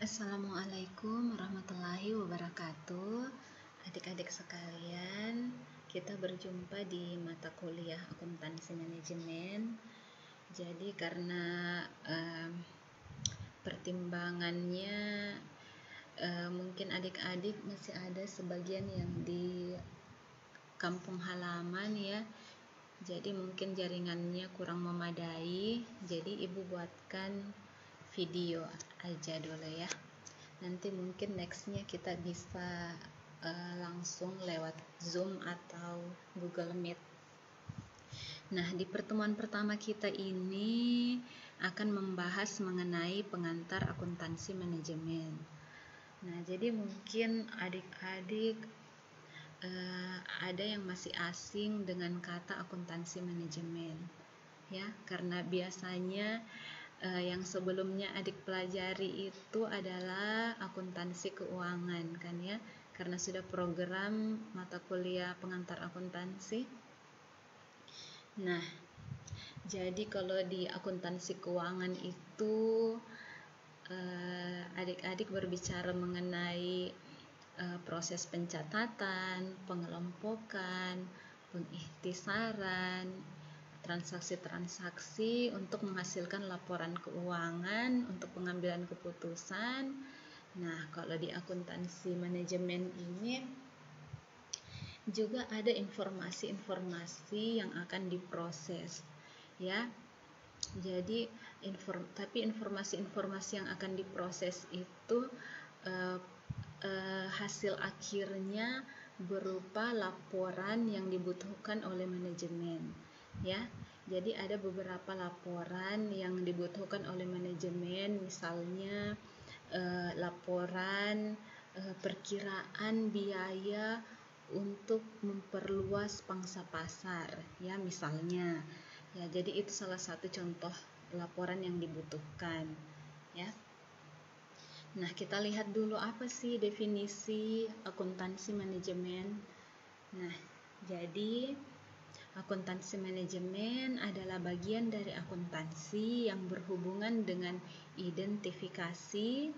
Assalamualaikum warahmatullahi wabarakatuh. Adik-adik sekalian, kita berjumpa di mata kuliah akuntansi manajemen. Jadi karena pertimbangannya mungkin adik-adik masih ada sebagian yang di kampung halaman ya. Jadi mungkin jaringannya kurang memadai. Jadi ibu buatkan video aja dulu ya. Nanti mungkin nextnya kita bisa langsung lewat Zoom atau Google Meet. Nah, di pertemuan pertama kita ini akan membahas mengenai pengantar akuntansi manajemen. Nah, jadi mungkin adik-adik ada yang masih asing dengan kata akuntansi manajemen ya, karena biasanya yang sebelumnya adik pelajari itu adalah akuntansi keuangan kan ya, karena sudah program mata kuliah pengantar akuntansi. Nah, jadi kalau di akuntansi keuangan itu adik-adik berbicara mengenai proses pencatatan, pengelompokan, pengikhtisaran, transaksi-transaksi untuk menghasilkan laporan keuangan untuk pengambilan keputusan. Nah, kalau di akuntansi manajemen ini juga ada informasi-informasi yang akan diproses ya. Jadi tapi informasi-informasi yang akan diproses itu hasil akhirnya berupa laporan yang dibutuhkan oleh manajemen ya. Jadi ada beberapa laporan yang dibutuhkan oleh manajemen, misalnya laporan perkiraan biaya untuk memperluas pangsa pasar ya, misalnya ya. Jadi itu salah satu contoh laporan yang dibutuhkan ya. Nah, kita lihat dulu apa sih definisi akuntansi manajemen. Nah, jadi akuntansi manajemen adalah bagian dari akuntansi yang berhubungan dengan identifikasi,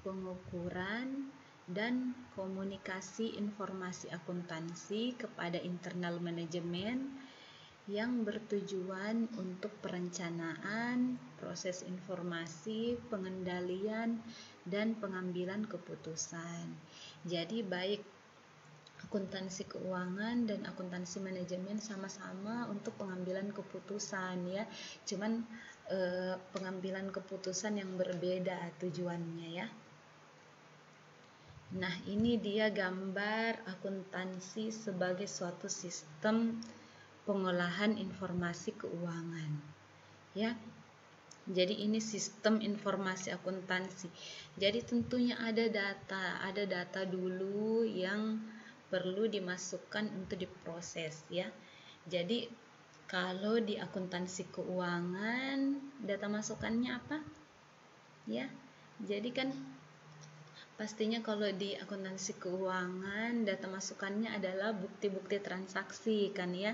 pengukuran, dan komunikasi informasi akuntansi kepada internal manajemen yang bertujuan untuk perencanaan, proses informasi, pengendalian, dan pengambilan keputusan. Jadi baik akuntansi keuangan dan akuntansi manajemen sama-sama untuk pengambilan keputusan ya. Cuman pengambilan keputusan yang berbeda tujuannya ya. Nah, ini dia gambar akuntansi sebagai suatu sistem pengolahan informasi keuangan ya. Jadi ini sistem informasi akuntansi. Jadi tentunya ada data dulu yang perlu dimasukkan untuk diproses ya. Jadi kalau di akuntansi keuangan data masukannya apa ya? Jadi kan pastinya kalau di akuntansi keuangan data masukannya adalah bukti-bukti transaksi kan ya.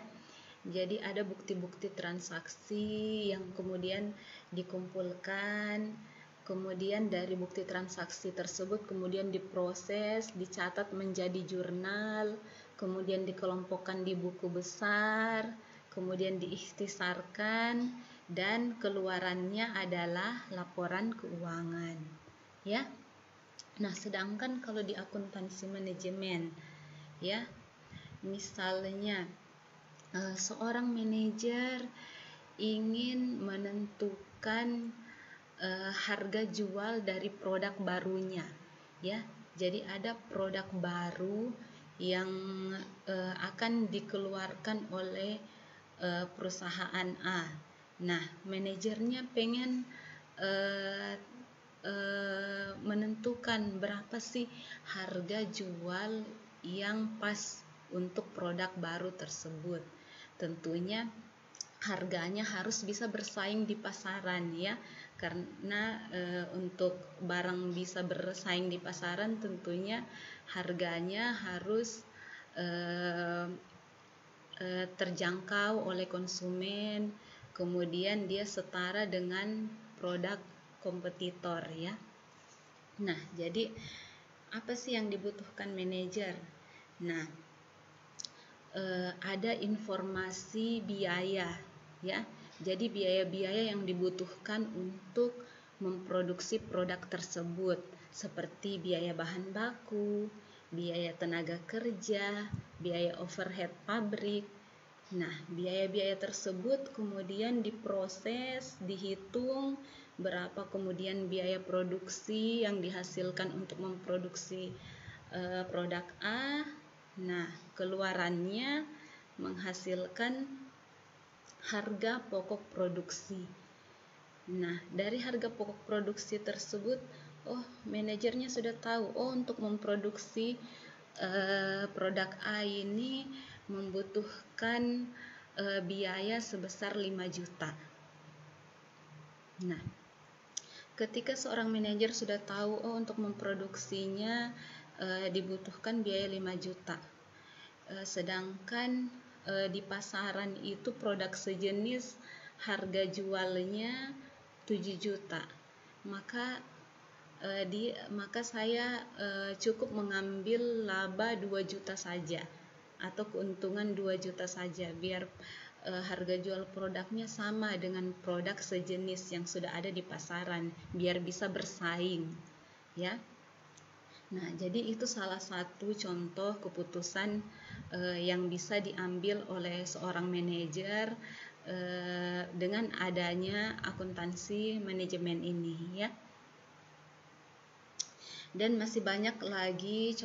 Jadi ada bukti-bukti transaksi yang kemudian dikumpulkan, kemudian dari bukti transaksi tersebut kemudian diproses, dicatat menjadi jurnal, kemudian dikelompokkan di buku besar, kemudian diikhtisarkan, dan keluarannya adalah laporan keuangan ya. Nah, sedangkan kalau di akuntansi manajemen ya, misalnya seorang manajer ingin menentukan harga jual dari produk barunya ya. Jadi ada produk baru yang akan dikeluarkan oleh perusahaan A. Nah, manajernya pengen menentukan berapa sih harga jual yang pas untuk produk baru tersebut. Tentunya harganya harus bisa bersaing di pasaran ya, karena untuk barang bisa bersaing di pasaran tentunya harganya harus terjangkau oleh konsumen, kemudian dia setara dengan produk kompetitor ya. Nah, jadi apa sih yang dibutuhkan manajer? Nah, ada informasi biaya, ya. Jadi biaya-biaya yang dibutuhkan untuk memproduksi produk tersebut, seperti biaya bahan baku, biaya tenaga kerja, biaya overhead pabrik. Nah, biaya-biaya tersebut kemudian diproses, dihitung berapa kemudian biaya produksi yang dihasilkan untuk memproduksi produk A. Nah, keluarannya menghasilkan harga pokok produksi. Nah, dari harga pokok produksi tersebut, manajernya sudah tahu, untuk memproduksi produk A ini membutuhkan biaya sebesar 5 juta. Nah, ketika seorang manajer sudah tahu, untuk memproduksinya dibutuhkan biaya 5 juta. Sedangkan di pasaran itu produk sejenis harga jualnya 7 juta. Maka saya cukup mengambil laba 2 juta saja atau keuntungan 2 juta saja, biar harga jual produknya sama dengan produk sejenis yang sudah ada di pasaran, biar bisa bersaing, ya. Nah, jadi itu salah satu contoh keputusan yang bisa diambil oleh seorang manajer dengan adanya akuntansi manajemen ini, ya. Dan masih banyak lagi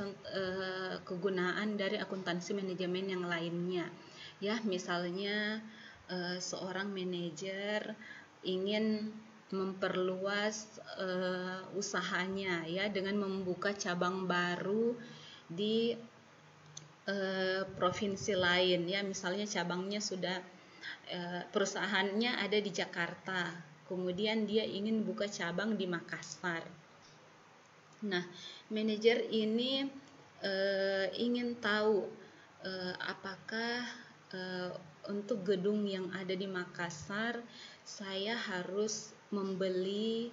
kegunaan dari akuntansi manajemen yang lainnya, ya. Misalnya seorang manajer ingin memperluas usahanya, ya, dengan membuka cabang baru di provinsi lain, ya. Misalnya cabangnya sudah perusahaannya ada di Jakarta, kemudian dia ingin buka cabang di Makassar. Nah, manajer ini ingin tahu apakah untuk gedung yang ada di Makassar saya harus membeli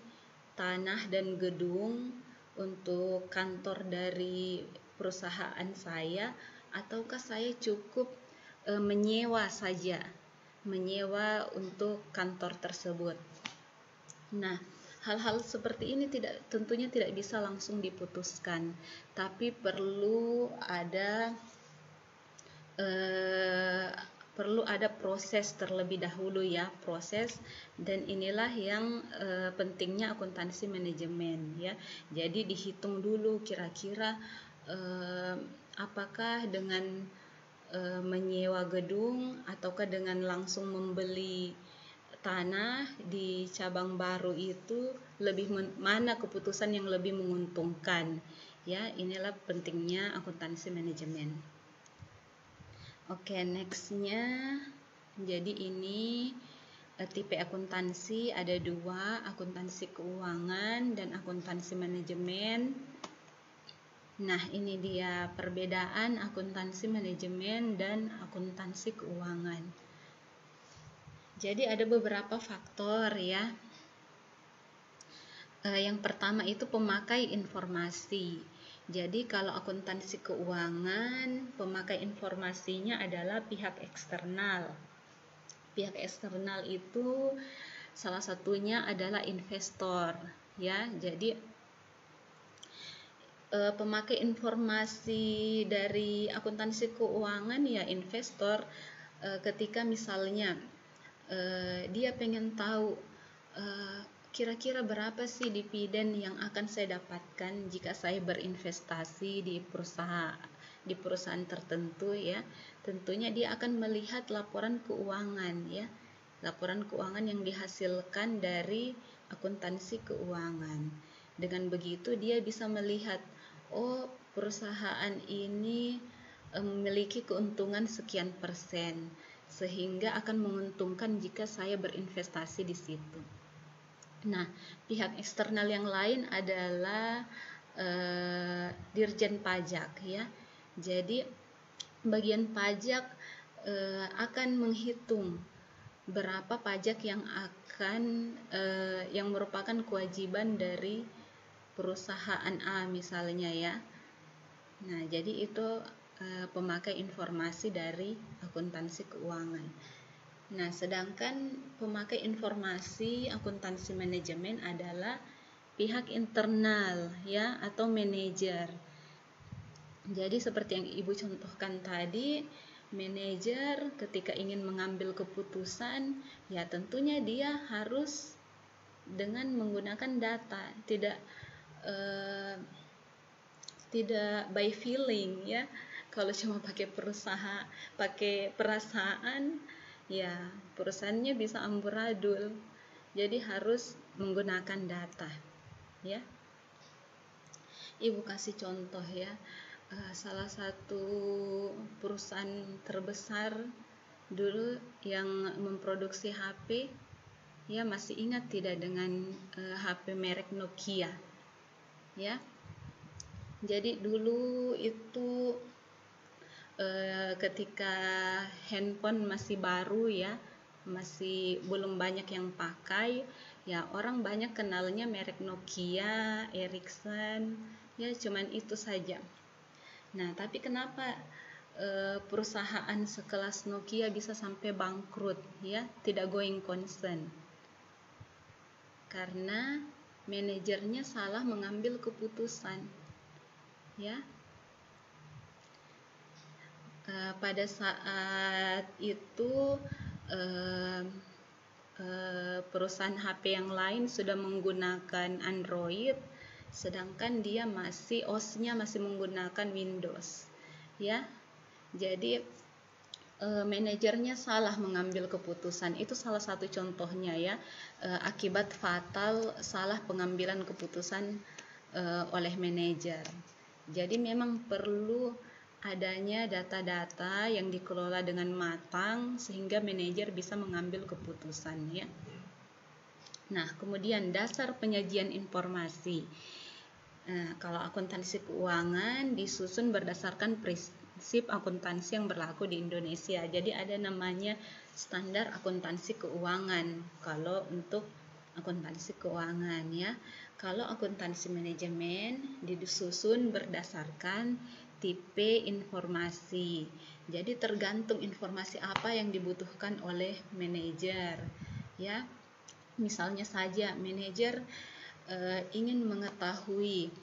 tanah dan gedung untuk kantor dari perusahaan saya, ataukah saya cukup menyewa saja, menyewa untuk kantor tersebut. Nah, hal-hal seperti ini tentunya tidak bisa langsung diputuskan, tapi perlu ada proses terlebih dahulu, ya, proses. Dan inilah yang pentingnya akuntansi manajemen, ya. Jadi dihitung dulu kira-kira apakah dengan menyewa gedung ataukah dengan langsung membeli tanah di cabang baru itu mana keputusan yang lebih menguntungkan, ya. Inilah pentingnya akuntansi manajemen. Oke, nextnya, jadi ini tipe akuntansi ada 2, akuntansi keuangan dan akuntansi manajemen. Nah, ini dia perbedaan akuntansi manajemen dan akuntansi keuangan. Jadi ada beberapa faktor, ya. Yang pertama itu pemakai informasi. Jadi kalau akuntansi keuangan, pemakai informasinya adalah pihak eksternal. Pihak eksternal itu salah satunya adalah investor, ya. Jadi pemakai informasi dari akuntansi keuangan, ya, investor. Ketika misalnya dia pengen tahu kira-kira berapa sih dividen yang akan saya dapatkan jika saya berinvestasi di perusahaan tertentu, ya. Tentunya dia akan melihat laporan keuangan, ya. Laporan keuangan yang dihasilkan dari akuntansi keuangan. Dengan begitu dia bisa melihat, perusahaan ini memiliki keuntungan sekian persen, sehingga akan menguntungkan jika saya berinvestasi di situ. Nah, pihak eksternal yang lain adalah Dirjen Pajak, ya. Jadi bagian pajak akan menghitung berapa pajak yang merupakan kewajiban dari perusahaan A misalnya ya. Nah, jadi itu pemakai informasi dari akuntansi keuangan. Nah, sedangkan pemakai informasi akuntansi manajemen adalah pihak internal ya, atau manajer. Jadi seperti yang Ibu contohkan tadi, manajer ketika ingin mengambil keputusan, ya tentunya dia harus dengan menggunakan data, tidak by feeling ya. Kalau cuma pakai perasaan, ya perusahaannya bisa amburadul. Jadi harus menggunakan data ya. Ibu kasih contoh ya, salah satu perusahaan terbesar dulu yang memproduksi HP ya, masih ingat tidak dengan HP merek Nokia ya. Jadi dulu itu ketika handphone masih baru ya, masih belum banyak yang pakai ya, orang banyak kenalnya merek Nokia, Ericsson ya, cuman itu saja. Nah, tapi kenapa perusahaan sekelas Nokia bisa sampai bangkrut ya, tidak going concern? Karena manajernya salah mengambil keputusan ya. Pada saat itu perusahaan HP yang lain sudah menggunakan Android, sedangkan dia OS-nya masih menggunakan Windows ya. Jadi manajernya salah mengambil keputusan. Itu salah satu contohnya ya, akibat fatal salah pengambilan keputusan oleh manajer. Jadi memang perlu adanya data-data yang dikelola dengan matang sehingga manajer bisa mengambil keputusan ya. Nah, kemudian dasar penyajian informasi. Kalau akuntansi keuangan disusun berdasarkan prinsip akuntansi yang berlaku di Indonesia. Jadi ada namanya standar akuntansi keuangan kalau untuk akuntansi keuangan ya. Kalau akuntansi manajemen disusun berdasarkan tipe informasi. Jadi tergantung informasi apa yang dibutuhkan oleh manajer ya. Misalnya saja manajer ingin mengetahui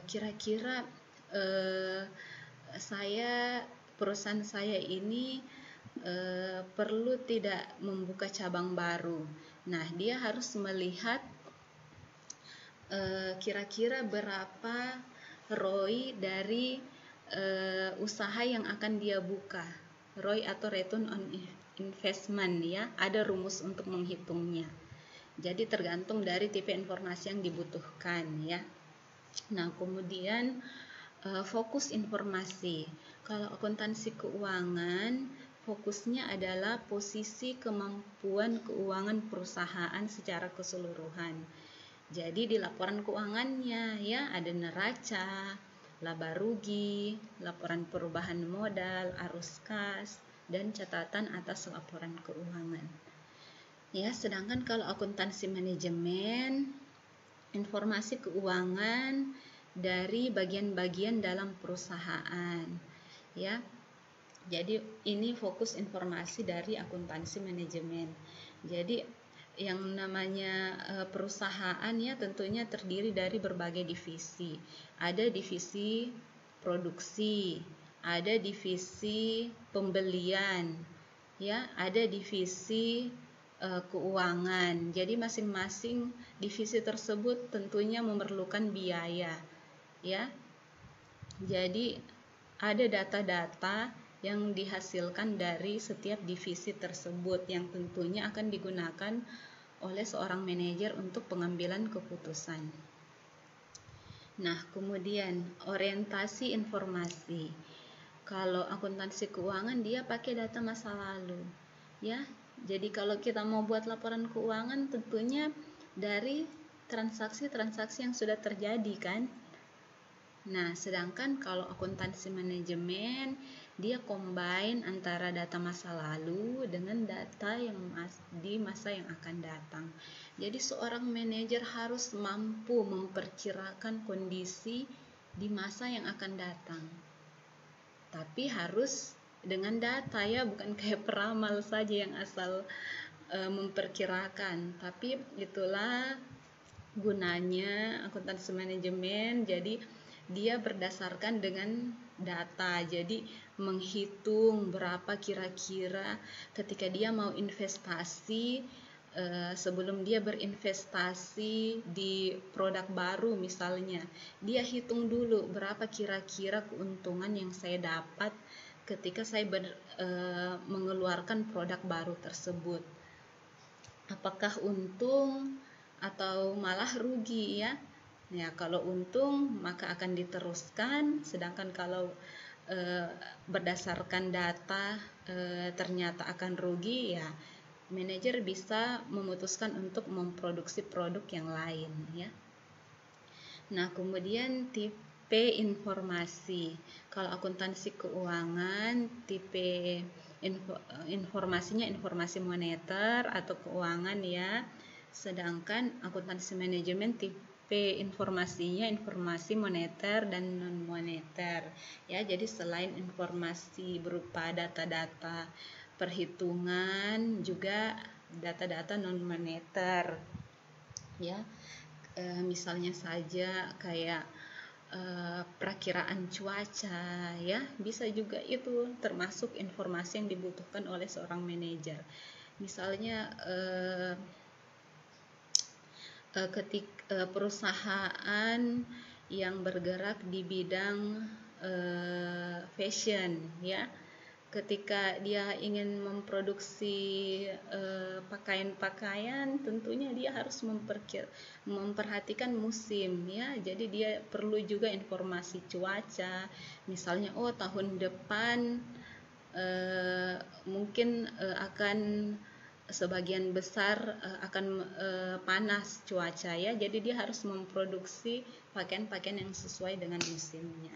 kira-kira perusahaan saya ini perlu tidak membuka cabang baru. Nah, dia harus melihat kira-kira berapa ROI dari usaha yang akan dia buka. ROI atau return on investment ya, ada rumus untuk menghitungnya. Jadi tergantung dari tipe informasi yang dibutuhkan ya. Nah, kemudian fokus informasi. Kalau akuntansi keuangan, fokusnya adalah posisi kemampuan keuangan perusahaan secara keseluruhan. Jadi di laporan keuangannya ya ada neraca, laba rugi, laporan perubahan modal, arus kas, dan catatan atas laporan keuangan. Ya, sedangkan kalau akuntansi manajemen, informasi keuangan dari bagian-bagian dalam perusahaan. Ya. Jadi ini fokus informasi dari akuntansi manajemen. Jadi yang namanya perusahaan ya tentunya terdiri dari berbagai divisi. Ada divisi produksi, ada divisi pembelian, ya, ada divisi keuangan. Jadi masing-masing divisi tersebut tentunya memerlukan biaya, ya. Jadi ada data-data yang dihasilkan dari setiap divisi tersebut yang tentunya akan digunakan oleh seorang manajer untuk pengambilan keputusan. Nah, kemudian orientasi informasi. Kalau akuntansi keuangan dia pakai data masa lalu, ya. Jadi kalau kita mau buat laporan keuangan tentunya dari transaksi-transaksi yang sudah terjadi kan. Nah, sedangkan kalau akuntansi manajemen dia combine antara data masa lalu dengan data yang di masa yang akan datang. Jadi seorang manajer harus mampu memperkirakan kondisi di masa yang akan datang. Tapi harus dengan data ya, bukan kayak peramal saja yang asal memperkirakan. Tapi itulah gunanya akuntansi manajemen. Jadi dia berdasarkan dengan data. Jadi menghitung berapa kira-kira ketika dia mau investasi, sebelum dia berinvestasi di produk baru misalnya, dia hitung dulu berapa kira-kira keuntungan yang saya dapat ketika saya mengeluarkan produk baru tersebut. Apakah untung atau malah rugi ya? Ya, kalau untung maka akan diteruskan, sedangkan kalau berdasarkan data ternyata akan rugi, ya manajer bisa memutuskan untuk memproduksi produk yang lain ya. Nah, kemudian tipe informasi. Kalau akuntansi keuangan, tipe informasinya informasi moneter atau keuangan ya. Sedangkan akuntansi manajemen tipe informasinya informasi moneter dan non moneter ya. Jadi selain informasi berupa data-data perhitungan, juga data-data non moneter ya. Misalnya saja kayak perakiraan cuaca ya, bisa juga itu termasuk informasi yang dibutuhkan oleh seorang manajer. Misalnya ketika perusahaan yang bergerak di bidang fashion ya, ketika dia ingin memproduksi pakaian-pakaian, tentunya dia harus memperhatikan musim ya. Jadi dia perlu juga informasi cuaca, misalnya tahun depan mungkin akan sebagian besar akan panas cuaca ya. Jadi dia harus memproduksi pakaian-pakaian yang sesuai dengan musimnya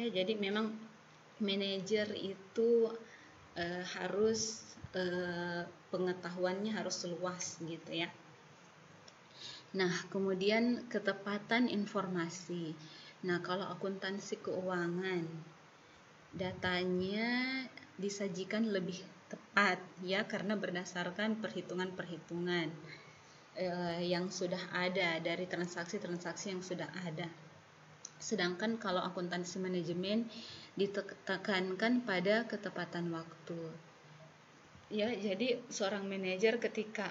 ya. Jadi memang manajer itu harus pengetahuannya harus luas gitu ya. Nah, kemudian ketepatan informasi. Nah, kalau akuntansi keuangan, datanya disajikan lebih tepat ya, karena berdasarkan perhitungan-perhitungan yang sudah ada dari transaksi-transaksi yang sudah ada. Sedangkan kalau akuntansi manajemen ditekankan pada ketepatan waktu. Ya, jadi seorang manajer ketika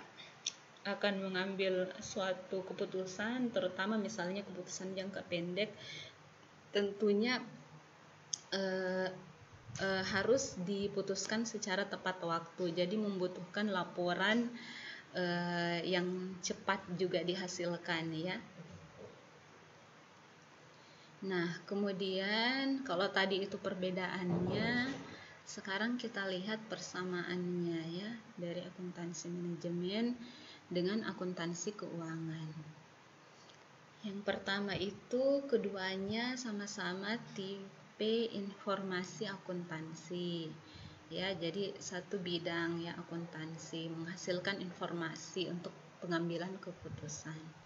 akan mengambil suatu keputusan, terutama misalnya keputusan jangka pendek, tentunya harus diputuskan secara tepat waktu. Jadi membutuhkan laporan yang cepat juga dihasilkan ya. Nah, kemudian kalau tadi itu perbedaannya, sekarang kita lihat persamaannya ya dari akuntansi manajemen dengan akuntansi keuangan. Yang pertama itu keduanya sama-sama tipe informasi akuntansi. Ya, jadi satu bidang ya akuntansi menghasilkan informasi untuk pengambilan keputusan.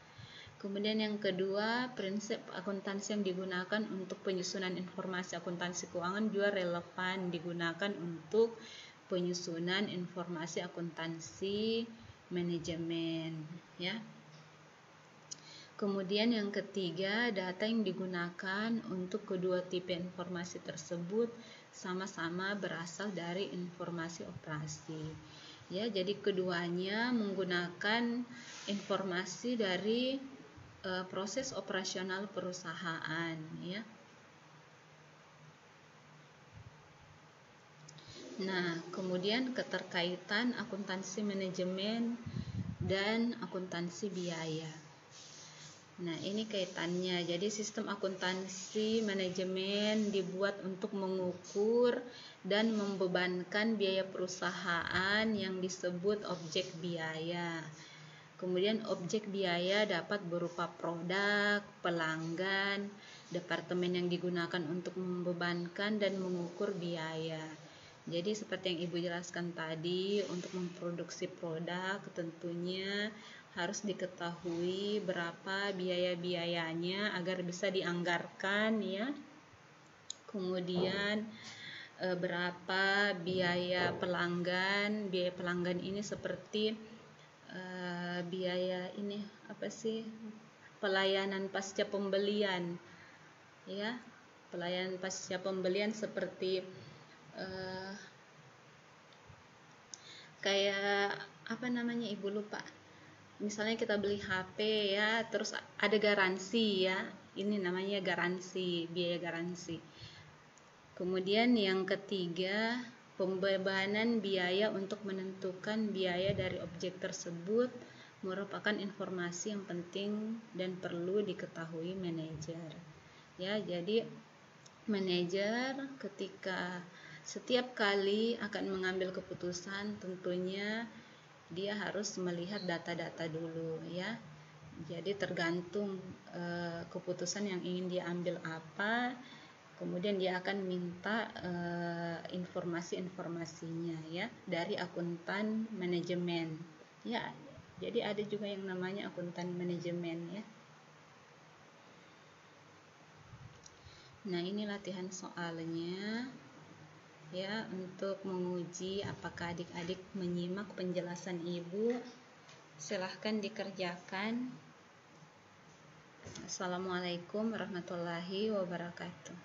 Kemudian yang kedua, prinsip akuntansi yang digunakan untuk penyusunan informasi akuntansi keuangan juga relevan digunakan untuk penyusunan informasi akuntansi manajemen ya. Kemudian yang ketiga, data yang digunakan untuk kedua tipe informasi tersebut sama-sama berasal dari informasi operasi. Ya, jadi keduanya menggunakan informasi dari proses operasional perusahaan ya. Nah, kemudian keterkaitan akuntansi manajemen dan akuntansi biaya. Nah, ini kaitannya. Jadi sistem akuntansi manajemen dibuat untuk mengukur dan membebankan biaya perusahaan yang disebut objek biaya. Kemudian objek biaya dapat berupa produk, pelanggan, departemen yang digunakan untuk membebankan dan mengukur biaya. Jadi seperti yang Ibu jelaskan tadi, untuk memproduksi produk tentunya harus diketahui berapa biaya-biayanya agar bisa dianggarkan ya. Kemudian berapa biaya pelanggan. Biaya pelanggan ini seperti biaya ini apa sih, pelayanan pasca pembelian ya, pelayanan pasca pembelian seperti kayak apa namanya, Ibu lupa, misalnya kita beli HP ya, terus ada garansi ya, ini namanya garansi, biaya garansi. Kemudian yang ketiga, pembebanan biaya untuk menentukan biaya dari objek tersebut merupakan informasi yang penting dan perlu diketahui manajer. Ya, jadi manajer ketika setiap kali akan mengambil keputusan tentunya dia harus melihat data-data dulu ya. Jadi tergantung keputusan yang ingin dia ambil apa, kemudian dia akan minta informasi-informasinya ya dari akuntan manajemen ya. Jadi ada juga yang namanya akuntan manajemen ya. Nah, ini latihan soalnya ya, untuk menguji apakah adik-adik menyimak penjelasan Ibu. Silahkan dikerjakan. Assalamualaikum warahmatullahi wabarakatuh.